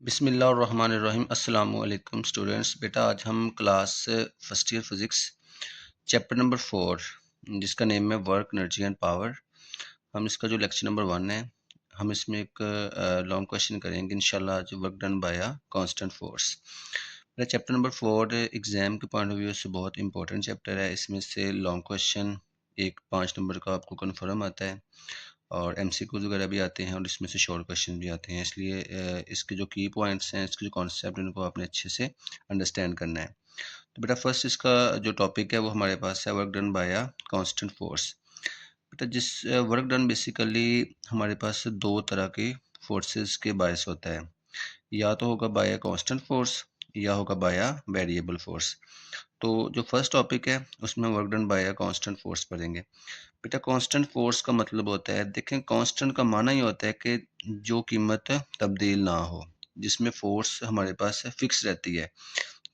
बिस्मिल्लाहिर्रहमानिर्रहीम अस्सलाम वालेकुम स्टूडेंट्स। बेटा आज हम class first year physics chapter number 4 जिसका नेम है वर्क एनर्जी एंड पावर। हम इसका जो लेक्चर नंबर 1 है हम इसमें एक लॉन्ग क्वेश्चन करेंगे इंशाल्लाह आज work done by a constant force. मेरा चैप्टर नंबर 4 एग्ज़ाम के पॉइंट ऑफ व्यू से बहुत इंपॉर्टेंट चैप्टर है। इसमें से लॉन्ग क्वेश्चन एक 5 नंबर का आपको कन्फर्म आता है और एमसीक्यूज वगैरह भी आते हैं और इसमें से शॉर्ट क्वेश्चन भी आते हैं। इसलिए इसके जो की पॉइंट्स हैं, इसके जो कॉन्सेप्ट उनको आपने अच्छे से अंडरस्टैंड करना है। तो बेटा फर्स्ट इसका जो टॉपिक है वो हमारे पास है work done by a constant force. बेटा जिस वर्क डन बेसिकली हमारे पास दो तरह की फोर्सेस के बायस होता है, या तो होगा बाय अ कांस्टेंट फोर्स या होगा बाय अ वेरिएबल फोर्स। तो जो फर्स्ट टॉपिक है उसमें work done by a constant force पढ़ेंगे। बेटा कांस्टेंट फोर्स का मतलब होता है, देखें कांस्टेंट का माना ही होता है कि जो कीमत तब्दील ना हो, जिसमें फोर्स हमारे पास फिक्स रहती है।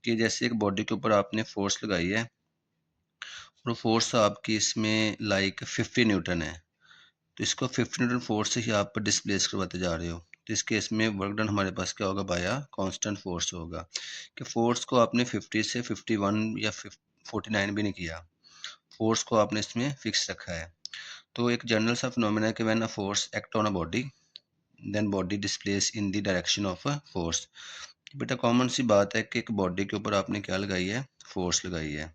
कि जैसे एक बॉडी के ऊपर आपने फोर्स लगाई है और फोर्स आपकी इसमें लाइक 50 न्यूटन है, तो इसको 50 न्यूटन फोर्स से ही आप डिस्प्लेस करवाते जा रहे हो। तो इस केस में वर्क डन हमारे पास क्या होगा, बाय कांस्टेंट फोर्स होगा। कि फोर्स को आपने 50 से 51 या 49 भी नहीं किया, फोर्स को आपने इसमें फिक्स रखा है। तो एक जनरल सा फिनोमेना है कि when a force act on a body then body displace in the direction of a force. बेटा कॉमन सी बात है कि एक बॉडी के ऊपर आपने क्या लगाई है, फोर्स लगाई है।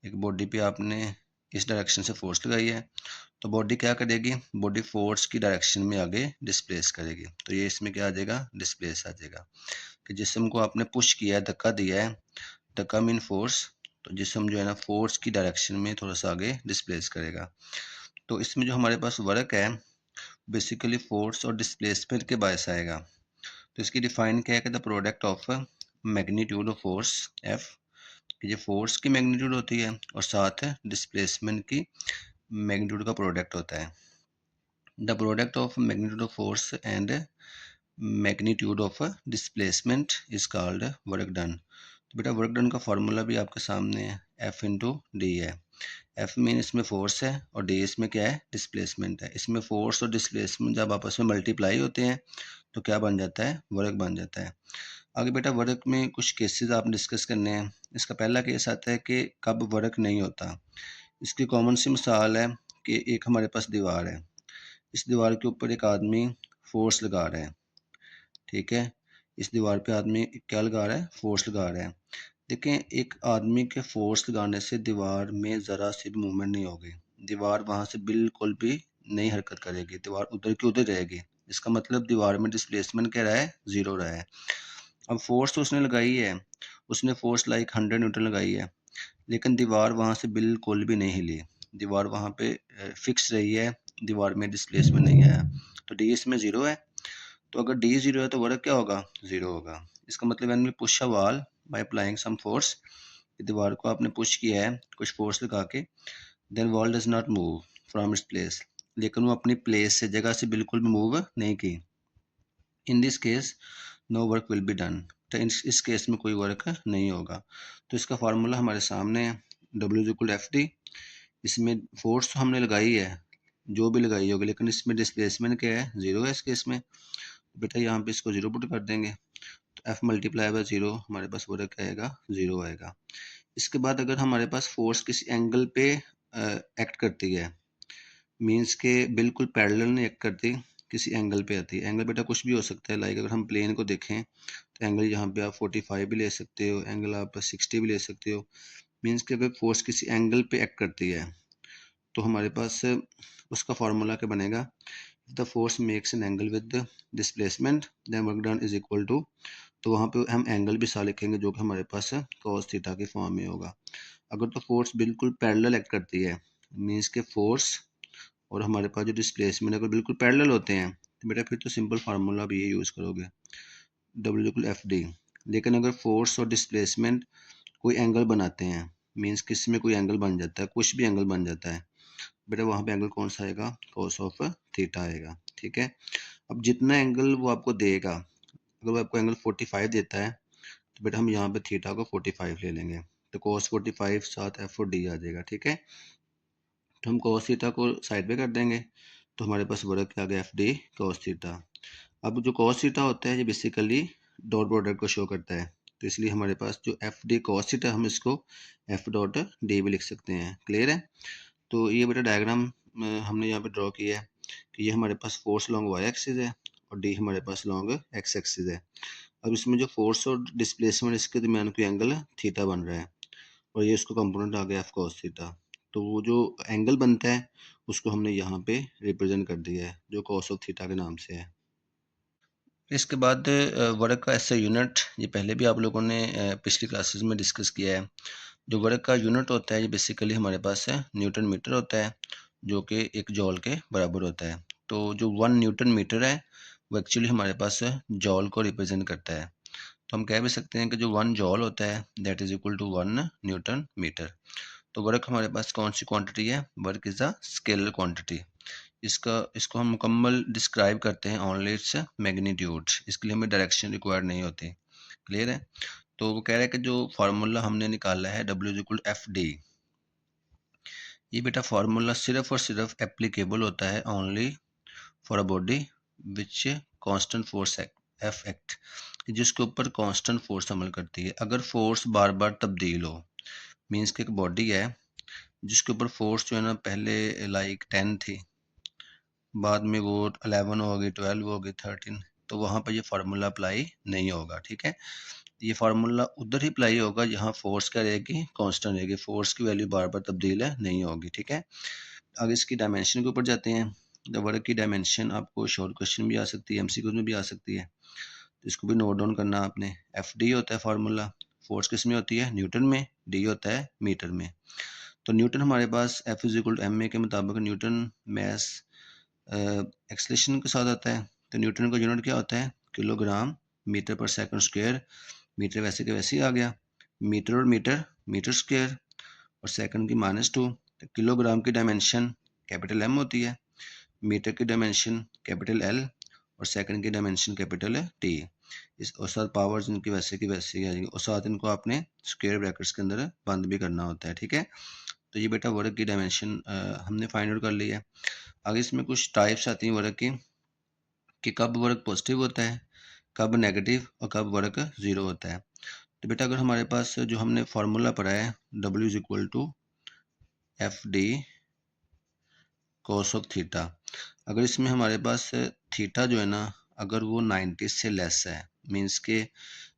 एक बॉडी पे आपने इस डायरेक्शन से फोर्स लगाई है, तो बॉडी क्या करेगी, बॉडी फोर्स की डायरेक्शन में आगे डिस्प्लेस करेगी। तो ये इसमें क्या आ जाएगा, डिस्प्लेस आ जाएगा। कि जिस्म को आपने पुश किया है, धक्का दिया है, धक्का मीन फोर्स, तो जिस्म जो है ना फोर्स की डायरेक्शन में थोड़ा सा आगे डिस्प्लेस करेगा। तो इसमें जो हमारे पास वर्क है बेसिकली फोर्स और डिस्प्लेसमेंट के बायस आएगा। तो इसकी डिफाइन क्या है कि the product of magnitude of force F, ये फोर्स की मैग्नीट्यूड होती है और साथ डिस्प्लेसमेंट की मैग्नीट्यूड का प्रोडक्ट होता है। The product of magnitude of force and magnitude of displacement is called work done. तो बेटा वर्क डन का फार्मूला भी आपके सामने है, एफ इंटू डी है। एफ मीन इसमें फोर्स है और डी इसमें क्या है, डिस्प्लेसमेंट है। इसमें फोर्स और डिस्प्लेसमेंट जब आपस में मल्टीप्लाई होते हैं तो क्या बन जाता है, वर्क बन जाता है। आगे बेटा वर्क में कुछ केसेस आप डिस्कस करने हैं। इसका पहला केस आता है कि कब वर्क नहीं होता। इसकी कॉमन सी मिसाल है कि एक हमारे पास दीवार है, इस दीवार के ऊपर एक आदमी फोर्स लगा रहा है, ठीक है। इस दीवार पे आदमी क्या लगा रहा है, फोर्स लगा रहा है। देखें एक आदमी के फोर्स लगाने से दीवार में ज़रा सी भी मूवमेंट नहीं होगी, दीवार वहाँ से बिल्कुल भी नहीं हरकत करेगी, दीवार उधर की उधर रहेगी। इसका मतलब दीवार में डिस्प्लेसमेंट क्या रहा है, ज़ीरो रहा है। अब फोर्स तो उसने लगाई है, उसने फोर्स लाइक 100 न्यूटन लगाई है, लेकिन दीवार वहाँ से बिल्कुल भी नहीं हिली, दीवार वहाँ पे फिक्स रही है, दीवार में डिस्प्लेसमेंट नहीं आया। तो डी इसमें ज़ीरो है। तो अगर डी ज़ीरो है तो वर्क क्या होगा, ज़ीरो होगा। इसका मतलब when we push a wall by applying some force, दीवार को आपने पुश किया है कुछ फोर्स लगा के, then wall does not move from its place, लेकिन वो अपनी प्लेस से, जगह से बिल्कुल भी मूव नहीं की। In this case no work will be done, तो इस केस में कोई वर्क नहीं होगा। तो इसका फार्मूला हमारे सामने है, W is equal F D. इसमें फोर्स तो हमने लगाई है, जो भी लगाई होगी, लेकिन इसमें डिस्प्लेसमेंट क्या है, ज़ीरो है इस केस में। बेटा यहाँ पे इसको ज़ीरो पुट कर देंगे, तो एफ मल्टीप्लाई बाय ज़ीरो, हमारे पास वर्क आएगा, ज़ीरो आएगा। इसके बाद अगर हमारे पास फोर्स किसी एंगल पे एक्ट करती है, मीन्स के बिल्कुल पैरेलल नहीं एक्ट करती, किसी एंगल पे आती है। एंगल बेटा कुछ भी हो सकता है, लाइक अगर हम प्लेन को देखें तो एंगल यहाँ पे आप 45 भी ले सकते हो, एंगल आप 60 भी ले सकते हो। मीन्स कि अगर फोर्स किसी एंगल पे एक्ट करती है तो हमारे पास उसका फार्मूला क्या बनेगा, the force makes an angle with displacement then work done is equal to, तो वहाँ पे हम एंगल भी सा लिखेंगे जो कि हमारे पास cos थीटा के फॉर्म में होगा। अगर तो फोर्स बिल्कुल पैरेलल एक्ट करती है, मीन्स के फोर्स और हमारे पास जो डिस्प्लेसमेंट अगर बिल्कुल पैरेलल होते हैं, तो बेटा फिर तो सिंपल फार्मूला भी ये यूज़ करोगे, डब्ल्यू इक्वल एफ डी। लेकिन अगर फोर्स और डिस्प्लेसमेंट कोई एंगल बनाते हैं, मीन्स किसी में कोई एंगल बन जाता है, कुछ भी एंगल बन जाता है, बेटा वहाँ पे एंगल कौन सा आएगा, cos ऑफ थीटा आएगा, ठीक है। अब जितना एंगल वो आपको देगा, अगर वो आपको एंगल 45 देता है तो बेटा हम यहाँ पे थीटा को 45 ले लेंगे, तो cos 45 साथ एफ और डी आ जाएगा, ठीक है। तो हम cos थीटा को साइड पे कर देंगे, तो हमारे पास वर्क क्या आ गया, एफ डी cos थीटा। अब जो cos थीटा होता है ये बेसिकली डॉट प्रोडक्ट को शो करता है, तो इसलिए हमारे पास जो एफ डी cos थीटा हम इसको एफ डॉट डी भी लिख सकते हैं। क्लियर है? तो ये बेटा डायग्राम हमने यहाँ पे ड्रॉ किया है कि ये हमारे पास फोर्स लॉन्ग वाई एक्सिस है और डी हमारे पास लॉन्ग एक्स एक्सिस है। अब इसमें जो फोर्स और डिस्प्लेसमेंट इसके दरमियान कोई एंगल थीटा बन रहा है और ये इसको कंपोनेंट आ गया एफ कॉस थीटा। तो वो जो एंगल बनता है उसको हमने यहाँ पे रिप्रेजेंट कर दिया है जो कॉस ऑफ थीटा के नाम से है। इसके बाद वर्क का ऐसा यूनिट, ये पहले भी आप लोगों ने पिछली क्लासेस में डिस्कस किया है। जो वर्क का यूनिट होता है ये बेसिकली हमारे पास है न्यूटन मीटर होता है, जो कि एक जॉल के बराबर होता है। तो जो 1 न्यूटन मीटर है वो एक्चुअली हमारे पास जॉल को रिप्रेजेंट करता है। तो हम कह भी सकते हैं कि जो 1 जॉल होता है that is equal to 1 newton metre. तो वर्क हमारे पास कौन सी क्वांटिटी है? Work is a scalar quantity. इसको हम मुकम्मल डिस्क्राइब करते हैं ओनली इट्स मैग्नीट्यूड, इसके लिए हमें डायरेक्शन रिक्वायर्ड नहीं होती। क्लियर है? तो वो कह रहा है कि जो फार्मूला हमने निकाला है W is equal F D, ये बेटा फार्मूला सिर्फ और सिर्फ एप्लीकेबल होता है only for a body which constant force F act, जिसके ऊपर कांस्टेंट फोर्स अमल करती है। अगर फोर्स बार बार तब्दील हो, मीन्स कि एक बॉडी है जिसके ऊपर फोर्स जो है ना पहले लाइक 10 थी, बाद में वो 11 हो गई, 12 हो गई, 13, तो वहाँ पर ये फार्मूला अप्लाई नहीं होगा। ठीक है? ये फार्मूला उधर ही अप्लाई होगा जहाँ फोर्स क्या रहेगी? कांस्टेंट रहेगी, फोर्स की वैल्यू बार बार तब्दील है नहीं होगी। ठीक है? आगे इसकी डायमेंशन के ऊपर जाते हैं। द वर्क की डायमेंशन आपको शॉर्ट क्वेश्चन भी आ सकती है, एमसीक्यू में भी आ सकती है, तो इसको भी नोट डाउन करना आपने। एफ डी होता है फार्मूला, फोर्स किस में होती है? न्यूटन में, डी होता है मीटर में। तो न्यूटन हमारे पास F is equal to M A के मुताबिक न्यूटन मैस एक्सलेशन के साथ आता है। तो न्यूटन का यूनिट क्या होता है? किलोग्राम मीटर पर सेकंड स्क्वायर। मीटर वैसे के वैसे ही आ गया, मीटर और मीटर मीटर स्क्वायर, और सेकंड की -2। तो किलोग्राम की डायमेंशन कैपिटल एम होती है, मीटर की डायमेंशन कैपिटल एल, और सेकंड की डायमेंशन कैपिटल टी। इस और साथ पावर्स इनकी वैसे की वैसे ही आ जाएगी, और साथ इनको आपने स्क्वायर ब्रैकेट्स के अंदर बंद भी करना होता है। ठीक है? तो ये बेटा वर्क की डायमेंशन हमने फाइंड आउट कर ली है। आगे इसमें कुछ टाइप्स आती हैं वर्क की, कि कब वर्क पॉजिटिव होता है, कब नेगेटिव, और कब वर्क ज़ीरो होता है। तो बेटा अगर हमारे पास जो हमने फार्मूला पढ़ा है W is equal to F D cos of theta, अगर इसमें हमारे पास थीटा जो है ना अगर वो 90 से लेस है, मीन्स के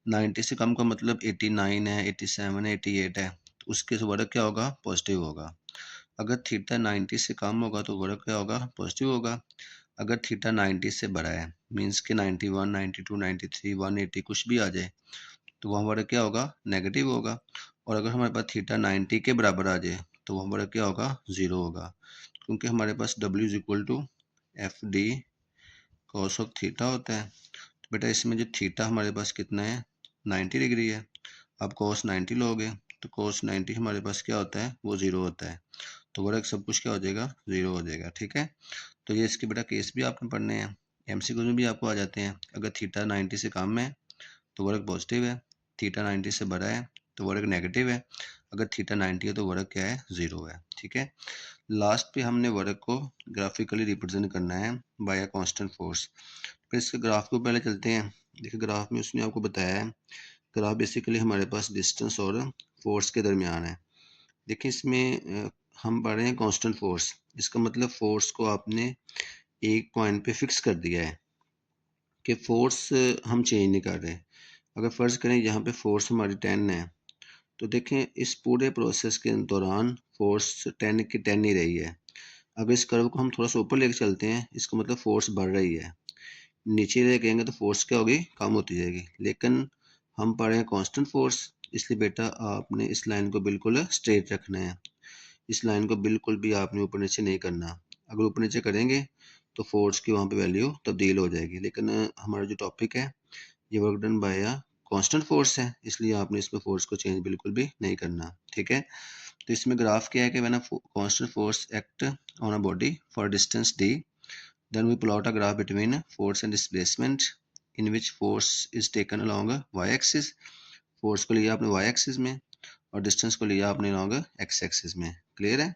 90 से कम का मतलब 89 है, 87 है, 88 है, तो उसके वर्क क्या होगा? पॉजिटिव होगा। अगर थीटा 90 से कम होगा तो वर्क क्या होगा? पॉजिटिव होगा। अगर थीटा 90 से बड़ा है, मीन्स के 91, 92, 93, 180 कुछ भी आ जाए, तो वहाँ वर्क क्या होगा? नेगेटिव होगा। और अगर हमारे पास थीटा 90 के बराबर आ जाए तो वहाँ वर्क क्या होगा? ज़ीरो होगा, क्योंकि हमारे पास W is equal to F D cos of theta होता है। तो बेटा इसमें जो थीटा हमारे पास कितना है? 90 डिग्री है। आप कॉस 90 लोगे तो कॉस 90 हमारे पास क्या होता है? वो ज़ीरो होता है। तो वर्क सब कुछ क्या हो जाएगा? ज़ीरो हो जाएगा। ठीक है? तो ये इसके बेटा केस भी आपने पढ़ने हैं, एमसीक्यू में भी आपको आ जाते हैं। अगर थीटा 90 से कम है तो वर्क पॉजिटिव है, थीटा 90 से बड़ा है तो वर्क नेगेटिव है, अगर थीटा 90 है तो वर्क क्या है? ज़ीरो है। ठीक है? लास्ट पे हमने वर्क को ग्राफिकली रिप्रेजेंट करना है बाय अ कांस्टेंट फोर्स। फिर इसके ग्राफ को पहले चलते हैं। देखिए ग्राफ में उसने आपको बताया है, ग्राफ बेसिकली हमारे पास डिस्टेंस और फोर्स के दरमियान है। देखिए इसमें हम पढ़ रहे हैं कांस्टेंट फोर्स, इसका मतलब फोर्स को आपने एक पॉइंट पे फिक्स कर दिया है कि फोर्स हम चेंज नहीं कर रहे। अगर फ़र्ज़ करें यहाँ पे फोर्स हमारी 10 है, तो देखें इस पूरे प्रोसेस के दौरान फोर्स 10 की 10 ही रही है। अब इस कर्व को हम थोड़ा सा ऊपर लेके चलते हैं, इसका मतलब फोर्स बढ़ रही है। नीचे रह गएंगे तो फोर्स क्या होगी? कम होती जाएगी। लेकिन हम पढ़ रहे हैं कांस्टेंट फोर्स, इसलिए बेटा आपने इस लाइन को बिल्कुल स्ट्रेट रखना है। इस लाइन को बिल्कुल भी आपने ऊपर नीचे नहीं करना। अगर ऊपर नीचे करेंगे तो फोर्स की वहाँ पे वैल्यू तब्दील हो जाएगी। लेकिन हमारा जो टॉपिक है ये work done by a constant force है, इसलिए आपने इसमें फोर्स को चेंज बिल्कुल भी नहीं करना। ठीक है? तो इसमें ग्राफ क्या है कि when a constant force act on a body for distance d, then we plot a graph between force and displacement in which force is taken along y axis, force को लिया आपने y एक्सिस में और distance को लिया आपने along x axis में। Clear है?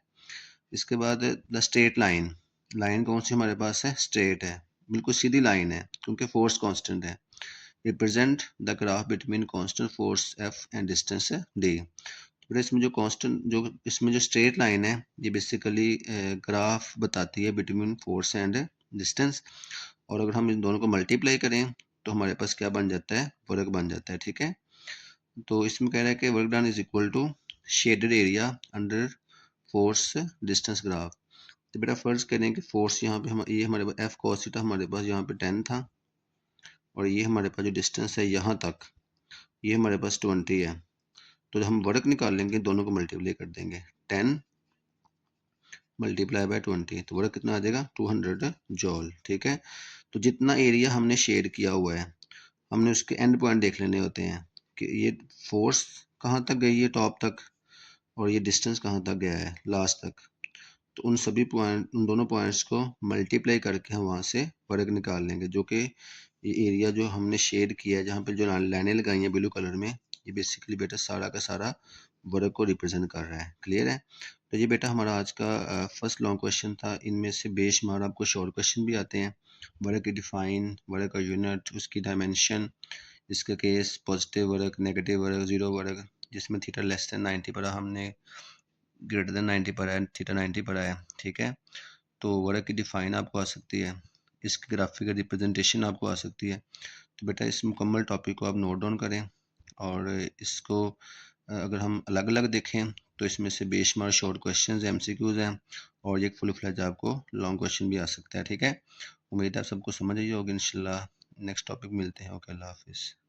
इसके बाद द स्ट्रेट लाइन, लाइन कौन सी हमारे पास है? स्ट्रेट है। बिल्कुल सीधी लाइन है क्योंकि फोर्स कांस्टेंट है। Represent the graph between constant force F and distance D. तो इसमें जो कांस्टेंट जो इसमें जो स्ट्रेट लाइन है ये बेसिकली ग्राफ बताती है बिटवीन फोर्स एंड डिस्टेंस, और अगर हम इन दोनों को मल्टीप्लाई करें तो हमारे पास क्या बन जाता है, वर्क बन जाता है। ठीक है, तो इसमें कह रहा है कि work done is equal to shaded area under force distance graph. तो बेटा फर्ज करें कि फोर्स यहाँ पे हम ये हमारे पास एफ कॉस थीटा हमारे पास यहाँ पे 10 था, और ये हमारे पास जो डिस्टेंस है यहाँ तक ये हमारे पास 20 है। तो जब हम वर्क निकालेंगे दोनों को मल्टीप्लाई कर देंगे, 10 मल्टीप्लाई बाय 20, तो वर्क कितना आ जाएगा 200 जॉल। ठीक है, तो जितना एरिया हमने शेड किया हुआ है हमने उसके एंड पॉइंट देख लेने होते हैं कि ये फोर्स कहाँ तक गई है टॉप तक, और ये डिस्टेंस कहाँ तक गया है लास्ट तक। तो उन सभी पॉइंट उन दोनों पॉइंट्स को मल्टीप्लाई करके हम वहाँ से वर्क निकाल लेंगे, जो कि ये एरिया जो हमने शेड किया है जहाँ पे जो लाइनें लगाई हैं ब्लू कलर में, ये बेसिकली बेटा सारा का सारा वर्क को रिप्रेजेंट कर रहा है। क्लियर है? तो ये बेटा हमारा आज का फर्स्ट लॉन्ग क्वेश्चन था। इनमें से बेशुमार आपको शॉर्ट क्वेश्चन भी आते हैं। वर्क की डिफाइन, वर्क का यूनिट, उसकी डायमेंशन, इसका case, positive work, negative work, zero work, जिसमें थीटा लेस देन 90 पढ़ा हमने, ग्रेटर देन 90 पढ़ा है, थीटा 90 पढ़ा है। ठीक है, तो वर्क की डिफाइन आपको आ सकती है, इसकी ग्राफिकल रिप्रेजेंटेशन आपको आ सकती है। तो बेटा इस मुकम्मल टॉपिक को आप नोट डाउन करें, और इसको अगर हम अलग अलग देखें तो इसमें से बेशुमार शॉर्ट क्वेश्चंस एमसीक्यूज हैं, और एक फुल फ्लेज आपको लॉन्ग क्वेश्चन भी आ सकता है। ठीक है, उम्मीद है आप सबको समझ आई होगी। इंशाल्लाह नेक्स्ट टॉपिक मिलते हैं। ओके, अल्लाह हाफिज़।